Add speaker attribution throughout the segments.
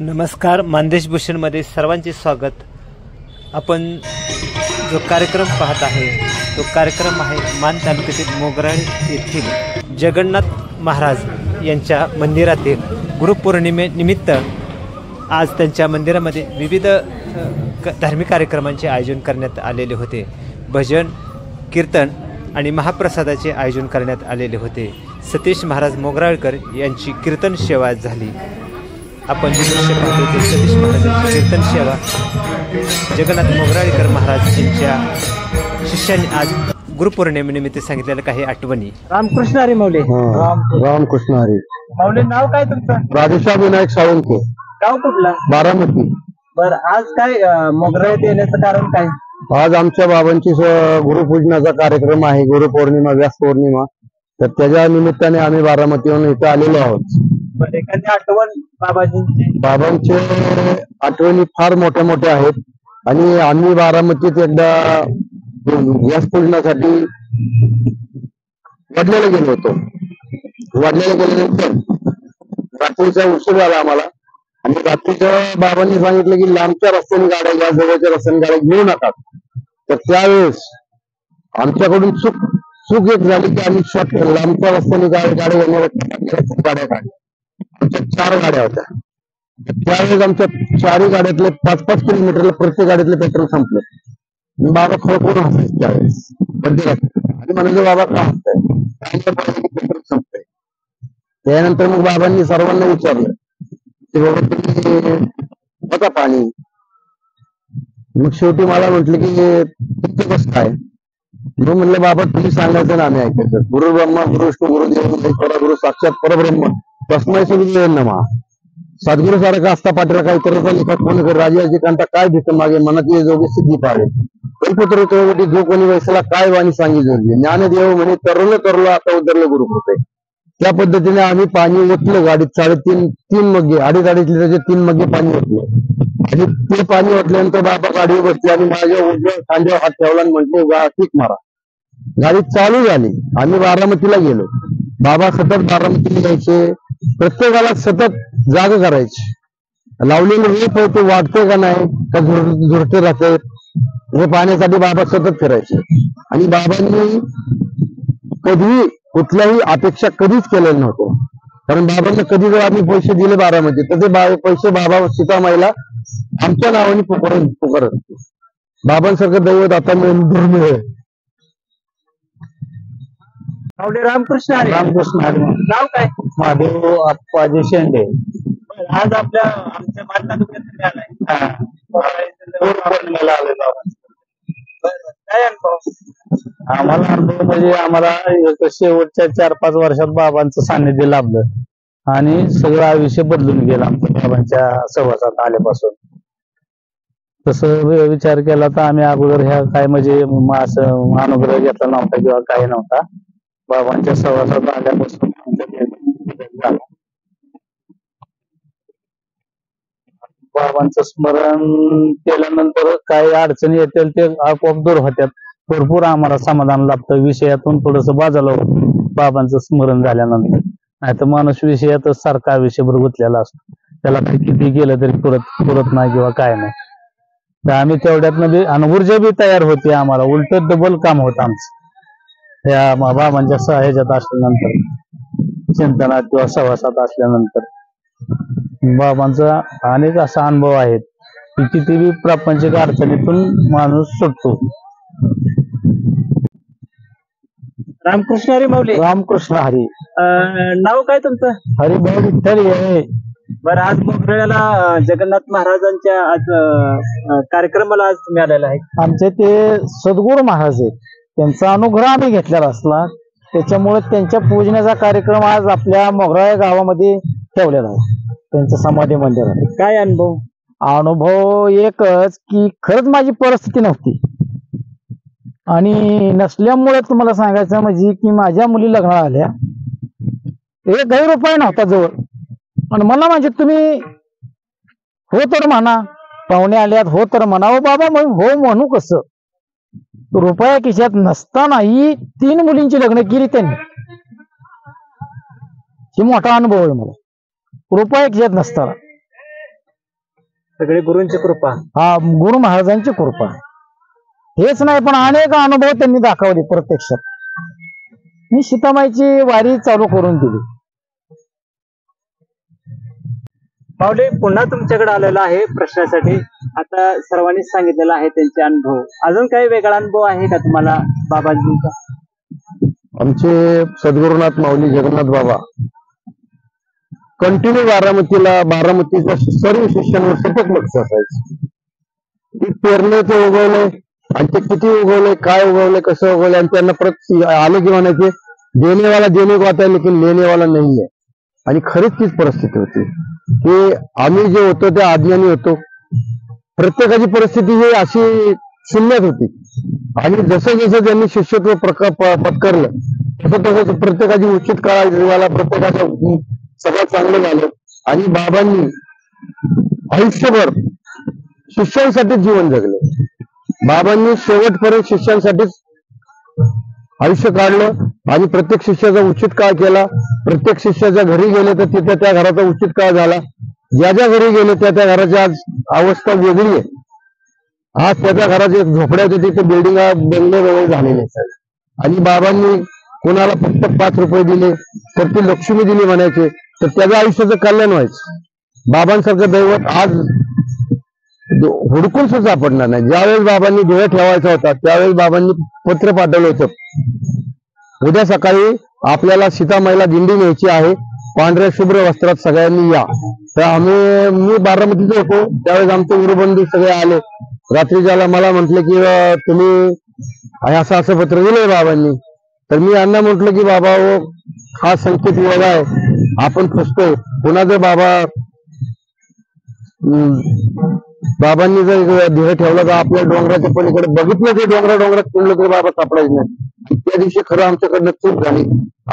Speaker 1: नमस्कार, मानदेश भूषणमध्ये सर्वांचे स्वागत। आपण जो कार्यक्रम पाहत आहे तो कार्यक्रम आहे मान तालुक्यातील मोगराळ येथील जगन्नाथ महाराज यांच्या मंदिरातील गुरुपौर्णिमेनिमित्त आज त्यांच्या मंदिरामध्ये विविध धार्मिक कार्यक्रमांचे आयोजन करण्यात आलेले होते। भजन, कीर्तन आणि महाप्रसादाचे आयोजन करण्यात आलेले होते। सतीश महाराज मोगराळकर यांची कीर्तन सेवा झाली। आपण जे दृश्य पाहतो ते सतीश महाराजांची कीर्तन सेवा जगन्नाथ मोगराळकर महाराज यांच्या शिष्यांनी आज गुरुपौर्णिमेनिमित्त सांगितलेल्या काही आठवणी।
Speaker 2: रामकृष्ण हरी मौली।
Speaker 3: रामकृष्ण हरी
Speaker 2: मौली, नाव काय तुमचं?
Speaker 3: राजेश्वर विनायक साळुंखे,
Speaker 2: गाव कुठला?
Speaker 3: बारामती।
Speaker 2: बर, आज काय मोगराळीत येण्याचं कारण काय?
Speaker 3: आज आमच्या बाबांची गुरुपूजनाचा कार्यक्रम आहे, गुरुपौर्णिमा, व्यास पौर्णिमा। तर त्याच्या निमित्ताने आम्ही बारामतीहून इथे आलेलो आहोत।
Speaker 2: एखादी आठवण बाबाजींची?
Speaker 3: बाबांचे आठवणी फार मोठ्या मोठ्या आहेत आणि आम्ही बारामतीत एकदा व्यास पूजनासाठी वडल्याला गेलो होतो। वडल्याला गेल्यानंतर रात्रीचा उशीर झाला आम्हाला आणि रात्रीच्या बाबांनी सांगितलं की लांबच्या रस्त्याने गाड्या घ्या, जवळच्या रस्त्याने गाड्या घेऊ नका। तर त्यावेळेस आमच्याकडून चूक एक झाली की आम्ही लांबच्या रस्त्याने गाड्या गाड्या काढल्या। आमच्या 4 गाड्या होत्या। त्यावेळेस आमच्या 4 गाड्यातले 5-5 किलोमीटरला प्रत्येक गाडीतले पेट्रोल संपलं। बाबा खळखळून हसायचे त्यावेळेस आणि म्हणाले, बाबा का हसताय? पेट्रोल संपतंय। त्यानंतर मग बाबांनी सर्वांना विचारलं की बाबा तुम्ही होता पाणी? मग शेवटी मला म्हटलं की तुमचं कसं काय? मग म्हणलं, बाबा तुम्ही सांगायचं ना आम्ही ऐकायचं। गुरु ब्रह्मा गुरु विष्णू गुरुदेव गुरु साक्षात परब्रह्म तस्मै श्री नमः। सद्गुरु सारखा असता पाठीला काही करायचा लिखा कोण कर राजाची कांता काय भीत मागे मनात ये जोगी सिद्धी पाडे कल्पतरू चौकटी जो कोणी वैसला काय वाणी सांगी जोडली ज्ञानदेव म्हणे तरलं तरलं आता उतरलं गुरुकृपे। त्या पद्धतीने आम्ही पाणी ओतलं गाडीत 3.5 मग्गे 2.5 लिटरचे 3 मग्गे पाणी ओतलं आणि ते पाणी ओतल्यानंतर बाबा गाडीवर बसले आणि माझ्या उजव्या खांद्यावर हात ठेवला आणि म्हटले किक मारा। गाडी चालू झाली, आम्ही बारामतीला गेलो। बाबा सतत बारामतीला जायचे, प्रत्येकाला सतत जाग करायचे। लावलेले वेळ होते वाटते का नाही का झुरटे राहते हे पाहण्यासाठी बाबा सतत फिरायचे आणि बाबांनी कधी कुठल्याही अपेक्षा कधीच केलेल्या नव्हत्या। कारण बाबांना कधी जर आम्ही पैसे दिले बारामती तर ते पैसे बाबा सीतामाईला आमच्या नावाने पुकारत बाबांसारखं दैवत आता दुर्मिळ आहे।
Speaker 2: रामकृष्ण हरी।
Speaker 3: रामकृष्ण हरी।
Speaker 2: नाव काय?
Speaker 3: महादेव अप्पाजी शेंडे।
Speaker 2: आज आमच्या मान तालुक्यात आलाय। काय अनुभव?
Speaker 3: आम्हाला अनुभव म्हणजे आम्हाला शेवटच्या 4-5 वर्षात बाबांचं सानिध्य लाभलं आणि सगळं आयुष्य बदलून गेलं आमच्या बाबांच्या सहवासात आल्यापासून। तसं विचार केला तर आम्ही अगोदर ह्या काय म्हणजे असं अनुग्रह घेतला नव्हता किंवा काही नव्हता। बाबांच्या सहवासात आल्यापासून बाबांचं स्मरण केल्यानंतर काही अडचणी येतील ते आपोआप दूर होत्यात। भरपूर आम्हाला समाधान लाभतं, विषयातून थोडस बाजूला होतं बाबांचं स्मरण झाल्यानंतर। नाही तर माणूस विषयातच सारखा विषयभर गुंतलेला असतो, त्याला किती गेलं तरी पुरत नाही किंवा काय नाही। तर आम्ही तेवढ्यात ऊर्जा बी तयार होती आम्हाला, उलट डबल काम होतं आमचं या बाबांच्या ह्याच्यात असल्यानंतर, चिंतनात किंवा सहवासात असल्यानंतर। बाबांचा अनेक असा अनुभव आहेत की कितीही प्रापंचिक अडचणीतून माणूस सुटतो।
Speaker 2: रामकृष्ण हरी मौली।
Speaker 3: रामकृष्ण हरी।
Speaker 2: नाव काय तुमचं?
Speaker 3: हरिभाऊ विठ्ठल आहे।
Speaker 2: बरं, आज मोगराळ्याला जगन्नाथ महाराजांच्या आज कार्यक्रमाला आज तुम्ही आलेला आहे।
Speaker 3: आमचे ते सद्गुरू महाराज आहेत, त्यांचा अनुग्रह आम्ही घेतलेला असला त्याच्यामुळे त्यांच्या पूजनाचा कार्यक्रम आज आपल्या मोगराळ्या गावामध्ये ठेवलेला आहे, त्यांचं समाधी मंदिरात।
Speaker 2: काय अनुभव?
Speaker 3: अनुभव एकच की खरंच माझी परिस्थिती नव्हती आणि नसल्यामुळे तुम्हाला सांगायचं म्हणजे की माझ्या मुली लग्नाला आल्या, एक ₹1 नव्हता जवळ आणि मला म्हणजे तुम्ही हो तर म्हणा, पाहुणे आल्यात हो तर म्हणावं बाबा, मग हो म्हणू कसं? रुपया खिशात नसतानाही 3 मुलींची लग्न केली त्यांनी। ही मोठा अनुभव आहे मला, रुपया खिशात नसताना।
Speaker 2: सगळे गुरूंची कृपा.
Speaker 4: हा गुरु महाराजांची कृपा. हेच नाही पण अनेक अनुभव त्यांनी दाखवले प्रत्यक्षात. मी सीतामाईची वारी चालू करून दिली.
Speaker 2: माऊली पुन्हा तुमच्याकडे आलेला आहे प्रश्नासाठी. आता सर्वांनीच सांगितलेलं आहे त्यांचे अनुभव. अजून काही वेगळा अनुभव आहे का तुम्हाला बाबांजींचा?
Speaker 3: आमचे सद्गुरुनाथ माऊली जगन्नाथ बाबा कंटिन्यू बारामतीच्या सर्व शिष्यांवर सतत लक्ष असायचं. ते पेरले ते उगवले आणि ते किती उगवले, काय उगवले, कसं उगवले, आणि त्यांना परत आले की म्हणायचे देणेवाला देणे को आता है लेकिन लेनेवाला नाही आहे. आणि खरीच तीच परिस्थिती होती की आम्ही जे होतो त्या अज्ञानी होतो. प्रत्येकाची परिस्थिती ही अशी शून्यात होती. आणि जसं जसं त्यांनी शिष्यत्व पत्करलं तसं तसं प्रत्येकाची उचित काळाला प्रत्येकाचं सगळं चांगलं झालं. आणि बाबांनी आयुष्यभर शिष्यांसाठी जीवन जगले. बाबांनी शेवटपर्यंत शिष्यांसाठीच आयुष्य काढलं आणि प्रत्येक शिष्याचा उचित काळ केला. प्रत्येक शिष्याच्या घरी गेले तर तिथे त्या घराचा उचित काळ झाला. ज्या ज्या घरी गेले त्या त्या घराची आज अवस्था वेगळी आहे. आज त्या त्या घराचे झोपड्या होते तिथे बंगले वेगळे झालेले आहेत. आणि बाबांनी कोणाला फक्त 5 रुपये दिले तर ती लक्ष्मी दिली म्हणायचे तर त्याच्या आयुष्याचं कल्याण व्हायचं. बाबांसारखं दैवत आज हुडकून सुद्धा सापडणार नाही. ज्यावेळेस बाबांनी देह ठेवायचा होता त्यावेळेस बाबांनी पत्र पाठवलं होतं, उद्या सकाळी आपल्याला सीतामाईला दिंडी न्यायची आहे, पांढऱ्या शुभ्र वस्त्रात सगळ्यांनी या. तर मी बारामतीत होतो त्यावेळेस आमचे गुरुबंधू सगळे आले. रात्रीच्याला मला म्हटले की तुम्ही असं पत्र दिलंय बाबांनी. तर मी यांना म्हटलं की बाबा हा संकेत वेगळा आहे, आपण फसतोय. पुन्हा जर बाबांनी जर देह ठेवला तर आपल्या डोंगराच्या पलीकडे बघितलं ते डोंगरात कुंडलं तरी बाबा सापडायचं नाही. त्या दिवशी खरं आमच्याकडनं चूक झाली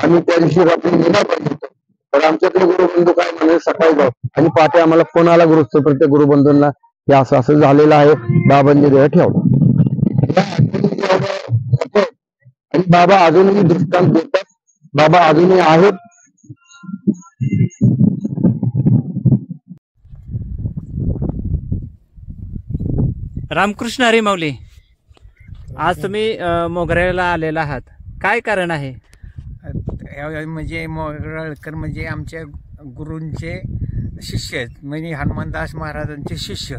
Speaker 3: आणि त्या दिवशी रात्री गेला पाहिजे होतं. तर आमच्याकडे गुरुबंधू काय म्हणे सकाळी जाऊ आणि पहाटे आम्हाला फोन आला प्रत्येक गुरुबंधूंना की असं असं झालेलं आहे, बाबांनी देह ठेवला. आणि बाबा अजूनही दृष्टांत देतात. बाबा अजूनही आहेत.
Speaker 1: रामकृष्ण हरी माऊली, आज तुम्ही मोगऱ्याला आलेला आहात, काय कारण आहे?
Speaker 5: म्हणजे मोगराळकर म्हणजे आमच्या गुरूंचे शिष्य आहेत. म्हणजे हनुमानदास महाराजांचे शिष्य.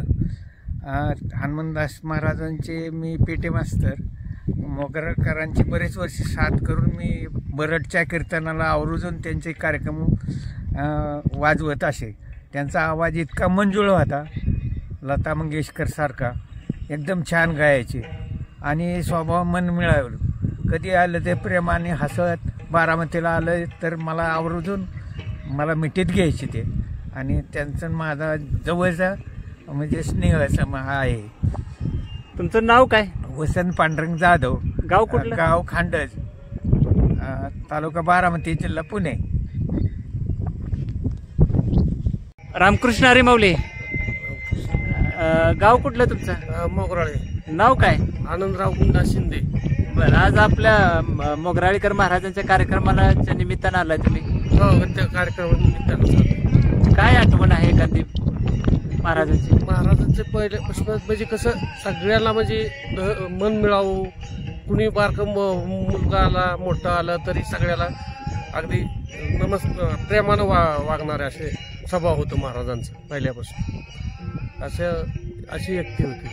Speaker 5: हनुमानदास महाराजांचे मी पेटे मास्तर. मोगराळकरांची बरेच वर्ष साथ करून मी बरडच्या कीर्तनाला आवर्जून त्यांचे कार्यक्रम वाजवत असे. त्यांचा आवाज इतका मंजुळ होता, लता मंगेशकर सारखा. एकदम छान गायचे आणि स्वभाव मन मिळावं. कधी आलं ते प्रेमाने हसत बारामतीला आलं तर मला आवर्जून मला मिठीत घ्यायचे ते. आणि त्यांचं माझा जवळचा म्हणजे स्नेह आहे.
Speaker 1: तुमचं नाव काय?
Speaker 5: वसंत पांडुरंग जाधव.
Speaker 1: गाव कुठलं?
Speaker 5: गाव खांडज, तालुका बारामती, जिल्हा पुणे.
Speaker 1: रामकृष्ण हरी माऊली, गाव कुठलं तुमचं?
Speaker 6: मोगराळे.
Speaker 1: नाव काय?
Speaker 6: आनंदराव गुंडा शिंदे.
Speaker 1: बरं, आज आपल्या मोगराळीकर महाराजांच्या कार्यक्रमाला निमित्तानं आलाय तुम्ही?
Speaker 6: हो, त्या कार्यक्रमानिमित्तानं.
Speaker 1: काय आठवण आहे एखादी महाराजांची?
Speaker 6: महाराजांचे पहिल्यापासून म्हणजे कसं सगळ्याला म्हणजे मन मिळावं. कुणी बारकं मुलगा आला मोठा आला तरी सगळ्याला अगदी प्रेमानं वागणारे असे स्वभाव होतं महाराजांचं पहिल्यापासून. अशी व्यक्ती होती.